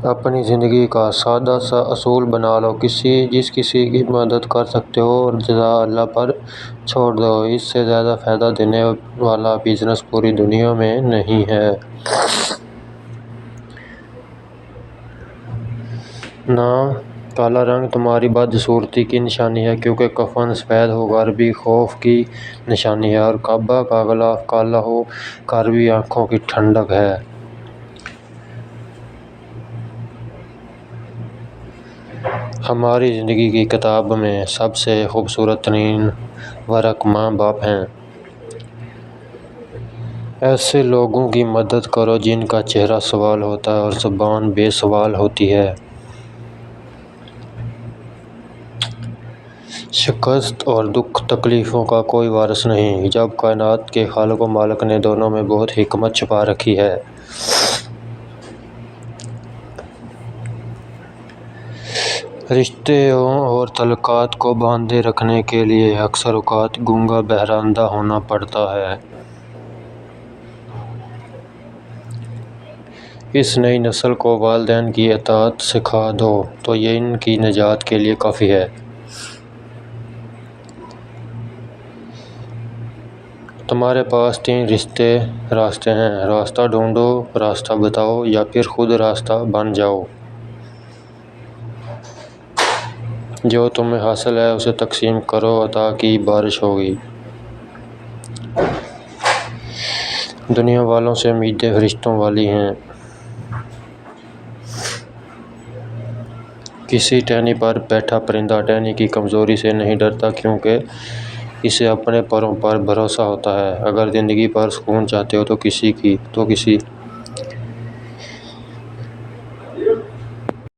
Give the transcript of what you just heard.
اپنی زندگی کا سادہ سا اصول بنا لو، جس کسی کی مدد کر سکتے ہو اور جزا اللہ پر چھوڑ دو۔ اس سے زیادہ فائدہ دینے والا بزنس پوری دنیا میں نہیں ہے۔ نہ کالا رنگ تمہاری بدصورتی کی نشانی ہے، کیونکہ کفن سفید ہو کر بھی خوف کی نشانی ہے، اور کعبہ کا غلاف کالا ہو کر بھی آنکھوں کی ٹھنڈک ہے۔ ہماری زندگی کی کتاب میں سب سے خوبصورت ترین ورق ماں باپ ہیں۔ ایسے لوگوں کی مدد کرو جن کا چہرہ سوال ہوتا ہے اور زبان بے سوال ہوتی ہے۔ شکست اور دکھ تکلیفوں کا کوئی وارث نہیں، جب کائنات کے خالق و مالک نے دونوں میں بہت حکمت چھپا رکھی ہے۔ رشتوں اور تعلقات کو باندھے رکھنے کے لیے اکثر اوقات گونگا بہرا اندھا ہونا پڑتا ہے۔ اس نئی نسل کو والدین کی اطاعت سکھا دو تو یہ ان کی نجات کے لیے کافی ہے۔ تمہارے پاس 3 راستے ہیں: راستہ ڈھونڈو، راستہ بتاؤ، یا پھر خود راستہ بن جاؤ۔ جو تمہیں حاصل ہے اسے تقسیم کرو، عطا کی بارش ہوگی۔ دنیا والوں سے امیدیں فرشتوں والی ہیں۔ کسی ٹہنی پر بیٹھا پرندہ ٹہنی کی کمزوری سے نہیں ڈرتا، کیونکہ اسے اپنے پروں پر بھروسہ ہوتا ہے۔ اگر زندگی پر سکون چاہتے ہو تو کسی